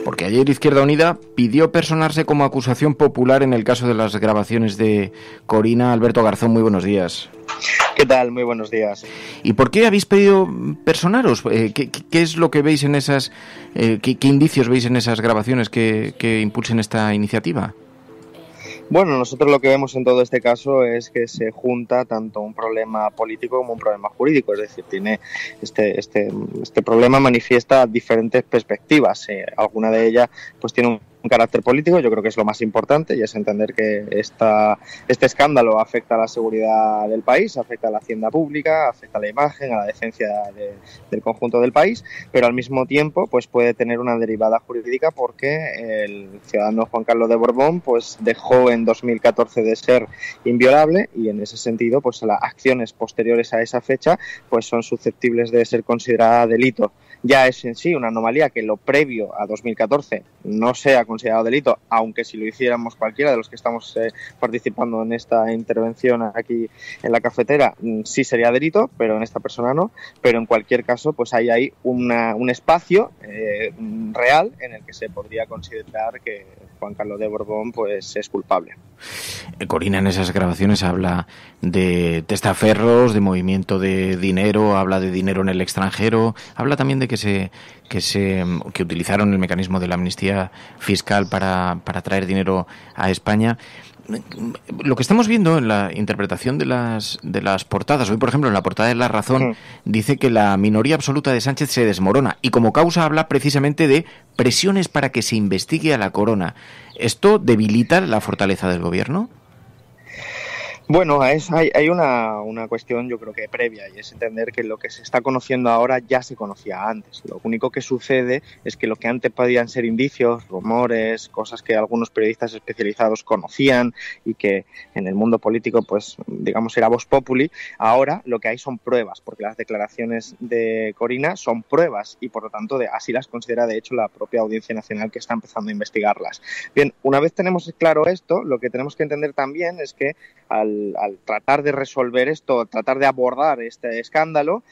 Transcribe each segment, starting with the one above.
porque ayer Izquierda Unida pidió personarse como acusación popular en el caso de las grabaciones de Corina. Alberto Garzón, muy buenos días. ¿Qué tal? Muy buenos días. ¿Y por qué habéis pedido personaros? ¿Qué es lo que veis en esas... qué indicios veis en esas grabaciones que impulsen esta iniciativa? Bueno, nosotros lo que vemos en todo este caso es que se junta tanto un problema político como un problema jurídico, es decir, tiene este problema manifiesta diferentes perspectivas. Alguna de ellas pues tiene un carácter político, yo creo que es lo más importante, y es entender que este escándalo afecta a la seguridad del país, afecta a la hacienda pública, afecta a la imagen, a la decencia del conjunto del país, pero al mismo tiempo pues puede tener una derivada jurídica porque el ciudadano Juan Carlos de Borbón pues dejó en 2014 de ser inviolable, y en ese sentido pues las acciones posteriores a esa fecha pues son susceptibles de ser consideradas delito. Ya es en sí una anomalía que lo previo a 2014 no sea considerado delito, aunque si lo hiciéramos cualquiera de los que estamos participando en esta intervención aquí en la cafetera sí sería delito, pero en esta persona no. Pero en cualquier caso pues hay un espacio real en el que se podría considerar que Juan Carlos de Borbón pues es culpable. Corina en esas grabaciones habla de testaferros, de movimiento de dinero, habla de dinero en el extranjero, habla también de que utilizaron el mecanismo de la amnistía fiscal para traer dinero a España. Lo que estamos viendo en la interpretación de las portadas, hoy por ejemplo en la portada de La Razón dice que la minoría absoluta de Sánchez se desmorona, y como causa habla precisamente de presiones para que se investigue a la corona. ¿Esto debilita la fortaleza del gobierno? Bueno, hay una cuestión yo creo que previa, y es entender que lo que se está conociendo ahora ya se conocía antes. Lo único que sucede es que lo que antes podían ser indicios, rumores, cosas que algunos periodistas especializados conocían y que en el mundo político pues digamos era vox populi, ahora lo que hay son pruebas, porque las declaraciones de Corina son pruebas y por lo tanto así las considera de hecho la propia Audiencia Nacional, que está empezando a investigarlas. Bien, una vez tenemos claro esto, lo que tenemos que entender también es que al tratar de resolver esto, tratar de abordar este escándalo,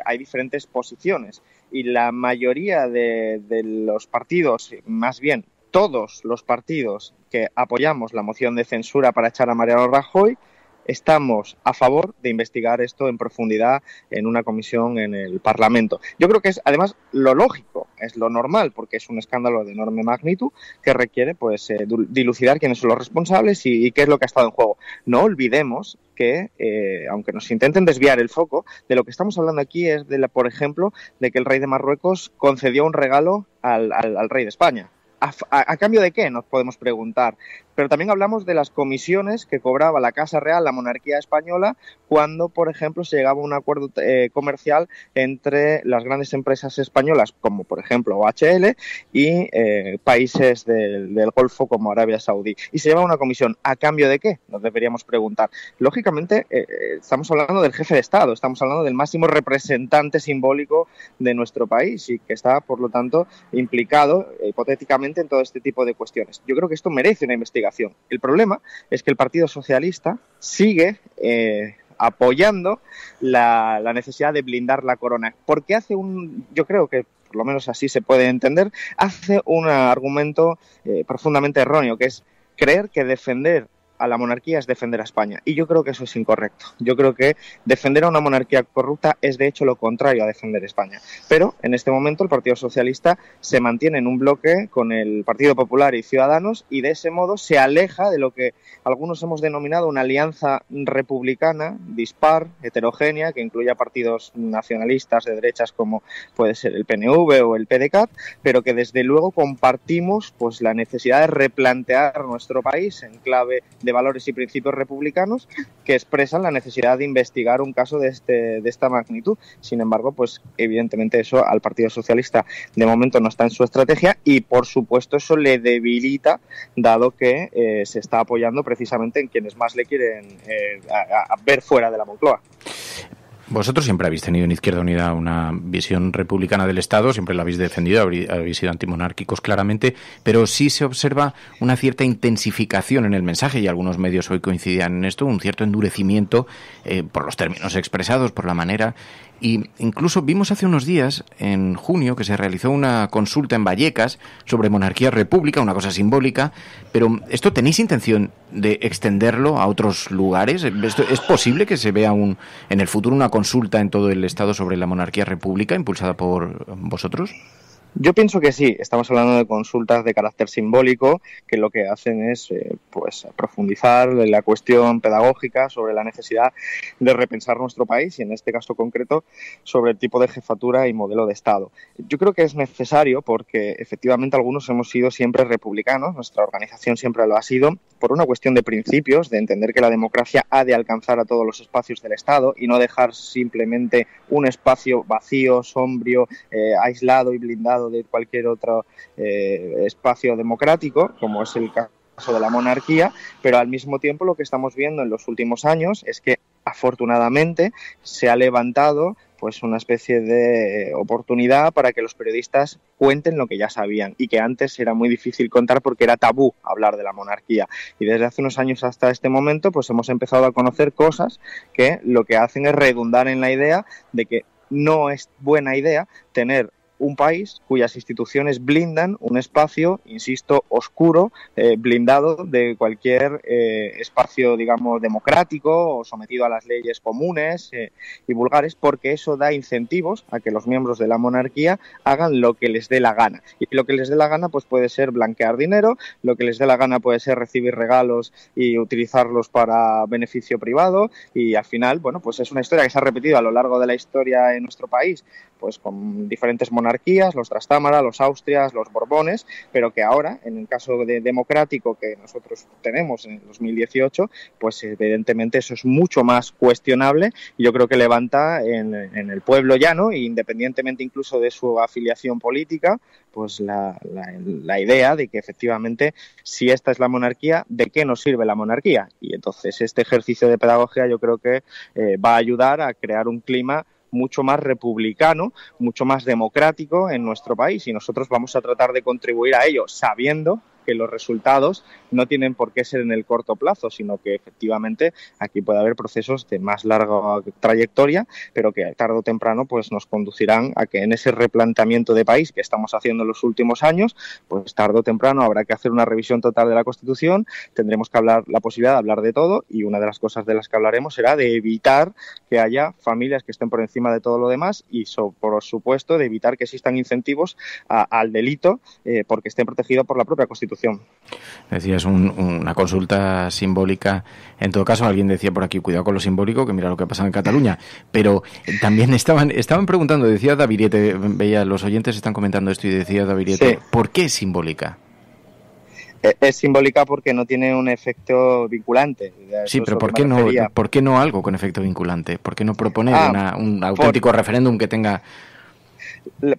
hay diferentes posiciones, y la mayoría de los partidos, más bien todos los partidos que apoyamos la moción de censura para echar a Mariano Rajoy, estamos a favor de investigar esto en profundidad en una comisión en el Parlamento. Yo creo que es además lo lógico, es lo normal, porque es un escándalo de enorme magnitud que requiere pues dilucidar quiénes son los responsables y qué es lo que ha estado en juego. No olvidemos que, aunque nos intenten desviar el foco, de lo que estamos hablando aquí es, por ejemplo, de que el rey de Marruecos concedió un regalo al rey de España. ¿A cambio de qué? Nos podemos preguntar. Pero también hablamos de las comisiones que cobraba la Casa Real, la monarquía española, cuando, por ejemplo, se llegaba a un acuerdo comercial entre las grandes empresas españolas, como por ejemplo OHL, y países del Golfo como Arabia Saudí. Y se llevaba una comisión. ¿A cambio de qué? Nos deberíamos preguntar. Lógicamente, estamos hablando del jefe de Estado, estamos hablando del máximo representante simbólico de nuestro país y que está, por lo tanto, implicado hipotéticamente en todo este tipo de cuestiones. Yo creo que esto merece una investigación. El problema es que el Partido Socialista sigue apoyando la necesidad de blindar la corona, porque yo creo que por lo menos así se puede entender, hace un argumento profundamente erróneo, que es creer que defender a la monarquía es defender a España, y yo creo que eso es incorrecto. Yo creo que defender a una monarquía corrupta es de hecho lo contrario a defender a España. Pero en este momento el Partido Socialista se mantiene en un bloque con el Partido Popular y Ciudadanos, y de ese modo se aleja de lo que algunos hemos denominado una alianza republicana, dispar, heterogénea, que incluye a partidos nacionalistas de derechas como puede ser el PNV o el PDeCAT, pero que desde luego compartimos pues la necesidad de replantear nuestro país en clave de valores y principios republicanos, que expresan la necesidad de investigar un caso de esta magnitud. Sin embargo, pues evidentemente eso al Partido Socialista de momento no está en su estrategia, y por supuesto eso le debilita, dado que se está apoyando precisamente en quienes más le quieren ver fuera de la Moncloa. Vosotros siempre habéis tenido en Izquierda Unida una visión republicana del Estado, siempre la habéis defendido, habéis sido antimonárquicos claramente, pero sí se observa una cierta intensificación en el mensaje, y algunos medios hoy coincidían en esto, un cierto endurecimiento por los términos expresados, por la manera. Y incluso vimos hace unos días, en junio, que se realizó una consulta en Vallecas sobre monarquía-república, una cosa simbólica, pero ¿esto tenéis intención de extenderlo a otros lugares? ¿Es posible que se vea en el futuro una consulta en todo el Estado sobre la monarquía-república impulsada por vosotros? Yo pienso que sí, estamos hablando de consultas de carácter simbólico que lo que hacen es pues profundizar en la cuestión pedagógica sobre la necesidad de repensar nuestro país y en este caso concreto sobre el tipo de jefatura y modelo de Estado. Yo creo que es necesario porque efectivamente algunos hemos sido siempre republicanos, nuestra organización siempre lo ha sido, por una cuestión de principios, de entender que la democracia ha de alcanzar a todos los espacios del Estado y no dejar simplemente un espacio vacío, sombrío, aislado y blindado de cualquier otro espacio democrático, como es el caso de la monarquía, pero al mismo tiempo lo que estamos viendo en los últimos años es que afortunadamente se ha levantado pues una especie de oportunidad para que los periodistas cuenten lo que ya sabían y que antes era muy difícil contar porque era tabú hablar de la monarquía. Y desde hace unos años hasta este momento pues hemos empezado a conocer cosas que lo que hacen es redundar en la idea de que no es buena idea tener un país cuyas instituciones blindan un espacio, insisto, oscuro, blindado de cualquier espacio, digamos, democrático o sometido a las leyes comunes y vulgares, porque eso da incentivos a que los miembros de la monarquía hagan lo que les dé la gana. Y lo que les dé la gana pues puede ser blanquear dinero, lo que les dé la gana puede ser recibir regalos y utilizarlos para beneficio privado y al final, bueno, pues es una historia que se ha repetido a lo largo de la historia en nuestro país, pues con diferentes monarquías, los Trastámara, los Austrias, los Borbones, pero que ahora, en el caso democrático que nosotros tenemos en el 2018, pues evidentemente eso es mucho más cuestionable y yo creo que levanta en el pueblo llano, independientemente incluso de su afiliación política, pues la idea de que efectivamente si esta es la monarquía, ¿de qué nos sirve la monarquía? Y entonces este ejercicio de pedagogía yo creo que va a ayudar a crear un clima mucho más republicano, mucho más democrático en nuestro país y nosotros vamos a tratar de contribuir a ello sabiendo que los resultados no tienen por qué ser en el corto plazo, sino que efectivamente aquí puede haber procesos de más larga trayectoria, pero que tarde o temprano pues nos conducirán a que en ese replanteamiento de país que estamos haciendo en los últimos años, pues tarde o temprano habrá que hacer una revisión total de la Constitución, tendremos que hablar la posibilidad de hablar de todo y una de las cosas de las que hablaremos será de evitar que haya familias que estén por encima de todo lo demás y por supuesto de evitar que existan incentivos al delito porque estén protegidos por la propia Constitución. Decías una consulta simbólica. En todo caso, alguien decía por aquí, cuidado con lo simbólico, que mira lo que pasa en Cataluña. Pero también estaban preguntando, decía Daviriete, veía, los oyentes están comentando esto y decía Daviriete, sí. ¿Por qué es simbólica? Es simbólica porque no tiene un efecto vinculante. Sí, pero ¿por qué no algo con efecto vinculante? ¿Por qué no proponer un auténtico referéndum que tenga...?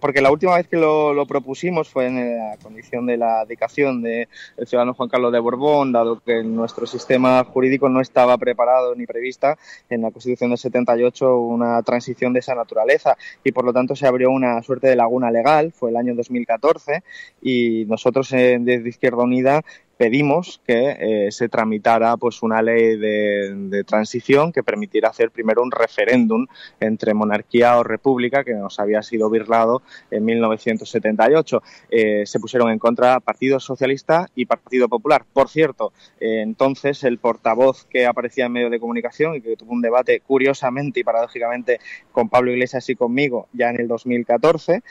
Porque la última vez que lo propusimos fue en la condición de la abdicación del ciudadano Juan Carlos de Borbón, dado que nuestro sistema jurídico no estaba preparado ni prevista en la Constitución del 78 una transición de esa naturaleza y por lo tanto se abrió una suerte de laguna legal, fue el año 2014 y nosotros desde Izquierda Unida pedimos que se tramitara pues una ley de transición que permitiera hacer primero un referéndum entre monarquía o república que nos había sido birlado en 1978. Se pusieron en contra Partido Socialista y Partido Popular. Por cierto, entonces el portavoz que aparecía en medios de comunicación y que tuvo un debate curiosamente y paradójicamente con Pablo Iglesias y conmigo ya en el 2014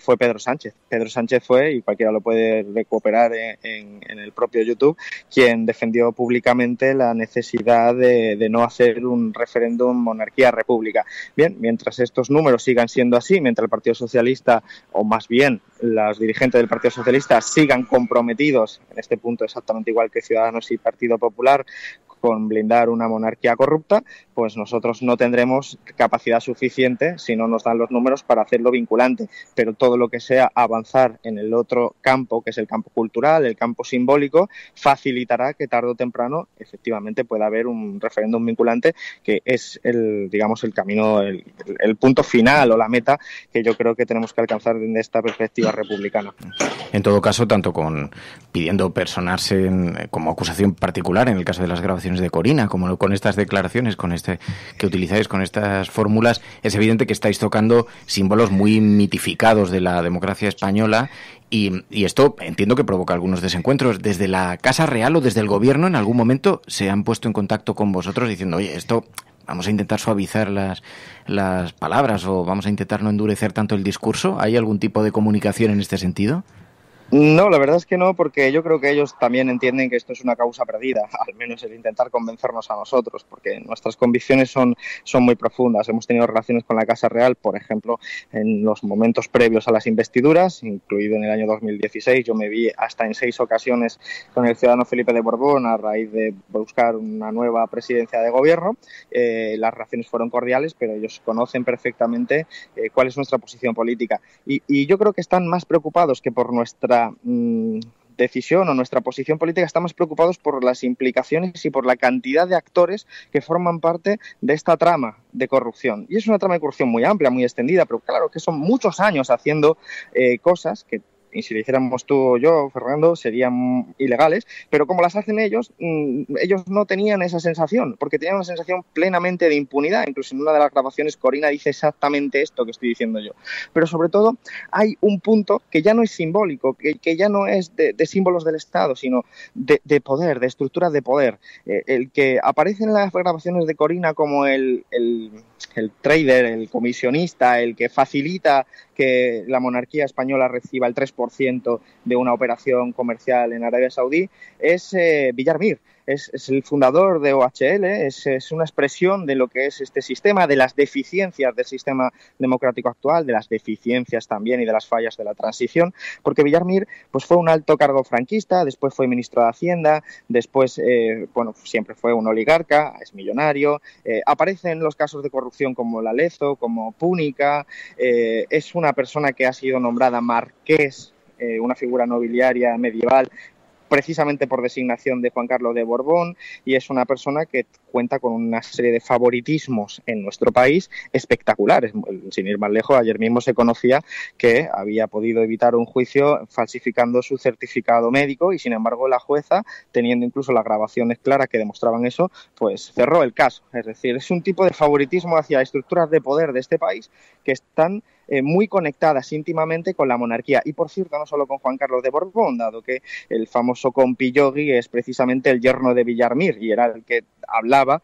fue Pedro Sánchez. Pedro Sánchez fue, y cualquiera lo puede recuperar en el propio YouTube, quien defendió públicamente la necesidad de no hacer un referéndum monarquía-república. Bien, mientras estos números sigan siendo así, mientras el Partido Socialista, o más bien los dirigentes del Partido Socialista, sigan comprometidos, en este punto exactamente igual que Ciudadanos y Partido Popular, con blindar una monarquía corrupta, pues nosotros no tendremos capacidad suficiente si no nos dan los números para hacerlo vinculante. Pero todo lo que sea avanzar en el otro campo, que es el campo cultural, el campo simbólico, facilitará que tarde o temprano efectivamente pueda haber un referéndum vinculante, que es el camino, el punto final o la meta que yo creo que tenemos que alcanzar desde esta perspectiva iniciativa republicana. En todo caso, tanto pidiendo personarse como acusación particular en el caso de las grabaciones de Corina, como con estas declaraciones, que utilizáis, con estas fórmulas, es evidente que estáis tocando símbolos muy mitificados de la democracia española y esto entiendo que provoca algunos desencuentros. ¿Desde la Casa Real o desde el Gobierno en algún momento se han puesto en contacto con vosotros diciendo, oye, esto vamos a intentar suavizar las palabras o vamos a intentar no endurecer tanto el discurso? ¿Hay algún tipo de comunicación en este sentido? No, la verdad es que no, porque yo creo que ellos también entienden que esto es una causa perdida, al menos el intentar convencernos a nosotros, porque nuestras convicciones son muy profundas. Hemos tenido relaciones con la Casa Real, por ejemplo, en los momentos previos a las investiduras, incluido en el año 2016. Yo me vi hasta en 6 ocasiones con el ciudadano Felipe de Borbón a raíz de buscar una nueva presidencia de gobierno. Las relaciones fueron cordiales, pero ellos conocen perfectamente cuál es nuestra posición política. Y yo creo que están más preocupados que por nuestra decisión o nuestra posición política, estamos preocupados por las implicaciones y por la cantidad de actores que forman parte de esta trama de corrupción. Y es una trama de corrupción muy amplia, muy extendida, pero claro que son muchos años haciendo cosas que, y si lo hiciéramos tú o yo, Fernando, serían ilegales, pero como las hacen ellos, ellos no tenían esa sensación, porque tenían una sensación plenamente de impunidad. Incluso en una de las grabaciones Corina dice exactamente esto que estoy diciendo yo. Pero sobre todo hay un punto que ya no es simbólico, que ya no es de símbolos del Estado, sino de poder, de estructuras de poder. El que aparece en las grabaciones de Corina como el trader, el comisionista, el que facilita que la monarquía española reciba el 3% de una operación comercial en Arabia Saudí, es Villar Mir. Es el fundador de OHL, es una expresión de lo que es este sistema, de las deficiencias del sistema democrático actual, de las deficiencias también y de las fallas de la transición, porque Villar Mir pues, fue un alto cargo franquista, después fue ministro de Hacienda, después siempre fue un oligarca, es millonario, aparece en los casos de corrupción como la Lezo, como Púnica, es una persona que ha sido nombrada marqués, una figura nobiliaria medieval, precisamente por designación de Juan Carlos de Borbón, y es una persona que cuenta con una serie de favoritismos en nuestro país espectaculares. Sin ir más lejos, ayer mismo se conocía que había podido evitar un juicio falsificando su certificado médico y, sin embargo, la jueza, teniendo incluso las grabaciones claras que demostraban eso, pues cerró el caso. Es decir, es un tipo de favoritismo hacia estructuras de poder de este país que están muy conectadas íntimamente con la monarquía. Y, por cierto, no solo con Juan Carlos de Borbón, dado que el famoso compi Yogui es precisamente el yerno de Villar Mir y era el que hablaba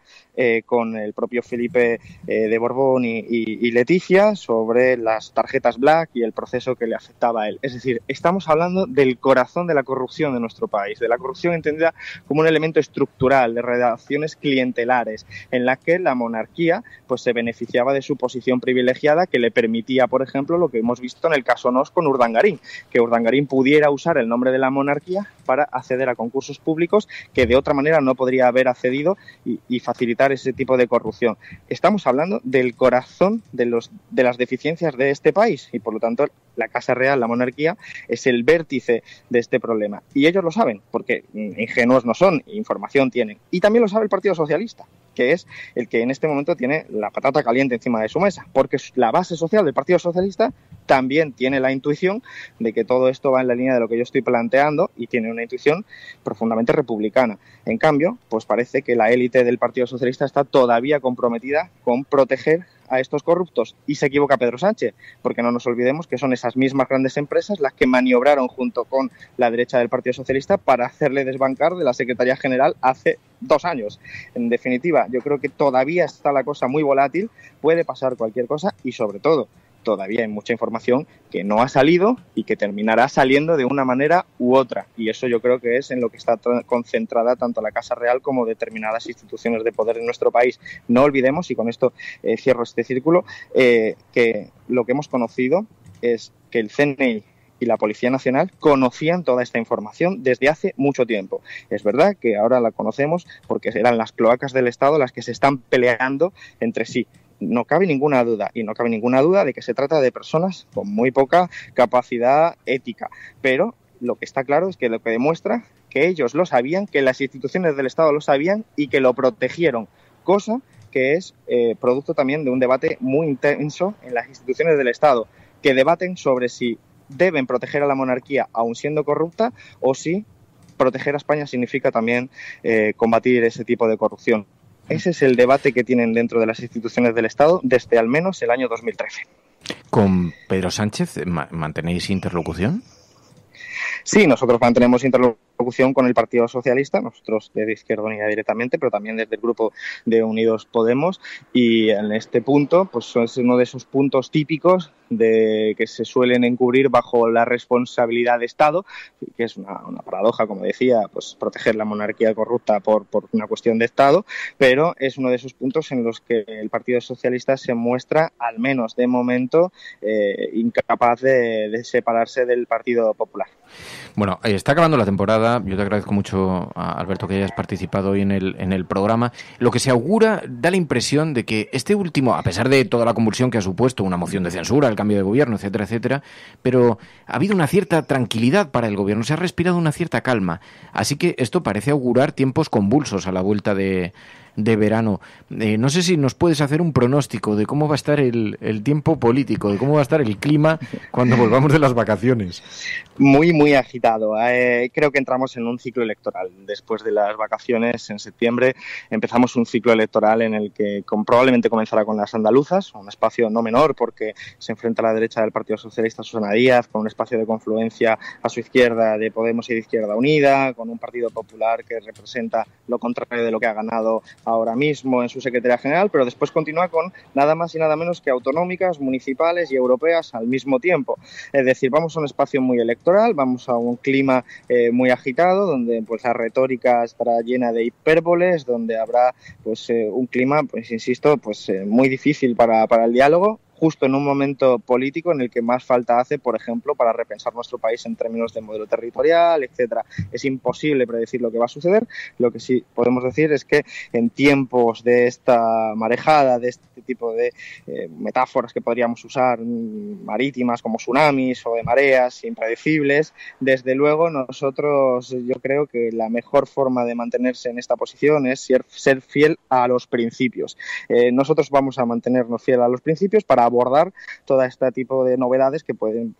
con el propio Felipe de Borbón y Leticia sobre las tarjetas Black y el proceso que le afectaba a él. Es decir, estamos hablando del corazón de la corrupción de nuestro país, de la corrupción entendida como un elemento estructural de relaciones clientelares en la que la monarquía pues se beneficiaba de su posición privilegiada que le permitía, por ejemplo, lo que hemos visto en el caso Nos con Urdangarín, que Urdangarín pudiera usar el nombre de la monarquía para acceder a concursos públicos que de otra manera no podría haber accedido y facilitar ese tipo de corrupción. Estamos hablando del corazón de las deficiencias de este país y, por lo tanto, la Casa Real, la monarquía, es el vértice de este problema. Y ellos lo saben, porque ingenuos no son, información tienen. Y también lo sabe el Partido Socialista, que es el que en este momento tiene la patata caliente encima de su mesa, porque la base social del Partido Socialista también tiene la intuición de que todo esto va en la línea de lo que yo estoy planteando y tiene una intuición profundamente republicana. En cambio, pues parece que la élite del Partido Socialista está todavía comprometida con proteger a estos corruptos y se equivoca Pedro Sánchez, porque no nos olvidemos que son esas mismas grandes empresas las que maniobraron junto con la derecha del Partido Socialista para hacerle desbancar de la Secretaría General hace 2 años. En definitiva, yo creo que todavía está la cosa muy volátil, puede pasar cualquier cosa y, sobre todo, todavía hay mucha información que no ha salido y que terminará saliendo de una manera u otra. Y eso yo creo que es en lo que está concentrada tanto la Casa Real como determinadas instituciones de poder en nuestro país. No olvidemos, y con esto cierro este círculo, que lo que hemos conocido es que el CNI y la Policía Nacional conocían toda esta información desde hace mucho tiempo. Es verdad que ahora la conocemos porque eran las cloacas del Estado las que se están peleando entre sí. No cabe ninguna duda, y no cabe ninguna duda de que se trata de personas con muy poca capacidad ética. Pero lo que está claro es que lo que demuestra que ellos lo sabían, que las instituciones del Estado lo sabían y que lo protegieron, cosa que es producto también de un debate muy intenso en las instituciones del Estado, que debaten sobre si deben proteger a la monarquía aun siendo corrupta, o si proteger a España significa también combatir ese tipo de corrupción. Ese es el debate que tienen dentro de las instituciones del Estado desde al menos el año 2013. ¿Con Pedro Sánchez mantenéis interlocución? Sí, nosotros mantenemos interlocución con el Partido Socialista, nosotros desde Izquierda Unida directamente, pero también desde el grupo de Unidos Podemos, y en este punto pues es uno de esos puntos típicos de que se suelen encubrir bajo la responsabilidad de Estado, que es una paradoja, como decía, pues proteger la monarquía corrupta por una cuestión de Estado, pero es uno de esos puntos en los que el Partido Socialista se muestra, al menos de momento, incapaz de separarse del Partido Popular. Bueno, está acabando la temporada. Yo te agradezco mucho, Alberto, que hayas participado hoy en el programa. Lo que se augura da la impresión de que este último, a pesar de toda la convulsión que ha supuesto una moción de censura, el cambio de gobierno, etcétera, etcétera, pero ha habido una cierta tranquilidad para el gobierno, se ha respirado una cierta calma. Así que esto parece augurar tiempos convulsos a la vuelta de verano. No sé si nos puedes hacer un pronóstico de cómo va a estar el tiempo político, de cómo va a estar el clima cuando volvamos de las vacaciones. Muy, muy agitado. Creo que entramos en un ciclo electoral. Después de las vacaciones, en septiembre, empezamos un ciclo electoral en el que probablemente comenzará con las andaluzas, un espacio no menor porque se enfrenta a la derecha del Partido Socialista Susana Díaz, con un espacio de confluencia a su izquierda de Podemos y de Izquierda Unida, con un Partido Popular que representa lo contrario de lo que ha ganado ahora mismo en su secretaría general, pero después continúa con nada más y nada menos que autonómicas, municipales y europeas al mismo tiempo. Es decir, vamos a un espacio muy electoral, vamos a un clima muy agitado, donde pues la retórica estará llena de hipérboles, donde habrá pues un clima, pues insisto, pues muy difícil para el diálogo, justo en un momento político en el que más falta hace, por ejemplo, para repensar nuestro país en términos de modelo territorial, etcétera. Es imposible predecir lo que va a suceder. Lo que sí podemos decir es que en tiempos de esta marejada, de este tipo de metáforas que podríamos usar, marítimas como tsunamis o de mareas impredecibles, desde luego nosotros, yo creo que la mejor forma de mantenerse en esta posición es ser fiel a los principios. Nosotros vamos a mantenernos fiel a los principios para abordar todo este tipo de novedades que pueden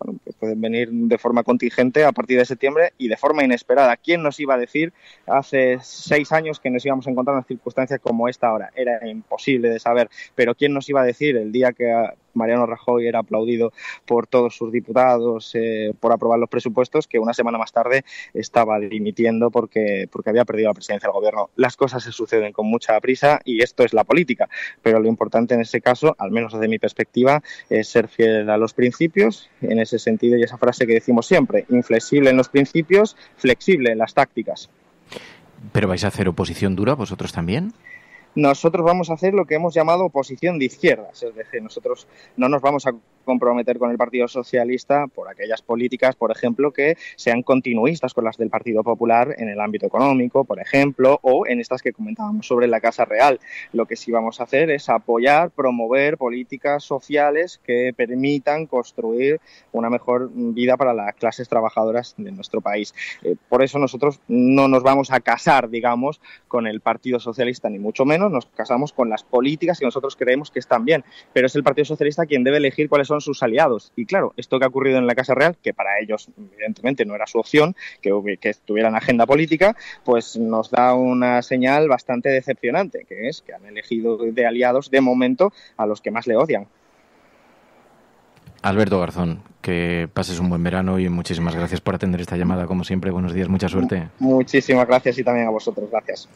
venir de forma contingente a partir de septiembre y de forma inesperada. ¿Quién nos iba a decir hace 6 años que nos íbamos a encontrar en circunstancias como esta ahora? Era imposible de saber, pero ¿quién nos iba a decir el día que Mariano Rajoy era aplaudido por todos sus diputados por aprobar los presupuestos, que una semana más tarde estaba dimitiendo porque había perdido la presidencia del gobierno? Las cosas se suceden con mucha prisa y esto es la política, pero lo importante en ese caso, al menos desde mi perspectiva, es ser fiel a los principios, en ese sentido, y esa frase que decimos siempre: inflexible en los principios, flexible en las tácticas. ¿Pero vais a hacer oposición dura vosotros también? Nosotros vamos a hacer lo que hemos llamado oposición de izquierdas, es decir, nosotros no nos vamos a comprometer con el Partido Socialista por aquellas políticas, por ejemplo, que sean continuistas con las del Partido Popular en el ámbito económico, por ejemplo, o en estas que comentábamos sobre la Casa Real. Lo que sí vamos a hacer es apoyar, promover políticas sociales que permitan construir una mejor vida para las clases trabajadoras de nuestro país. Por eso nosotros no nos vamos a casar, digamos, con el Partido Socialista, ni mucho menos. Nos casamos con las políticas que nosotros creemos que están bien, pero es el Partido Socialista quien debe elegir cuáles son sus aliados. Y claro, esto que ha ocurrido en la Casa Real, que para ellos evidentemente no era su opción, que tuvieran agenda política, pues nos da una señal bastante decepcionante, que es que han elegido de aliados de momento a los que más le odian. Alberto Garzón, que pases un buen verano y muchísimas gracias por atender esta llamada. Como siempre, buenos días, mucha suerte. Muchísimas gracias y también a vosotros. Gracias.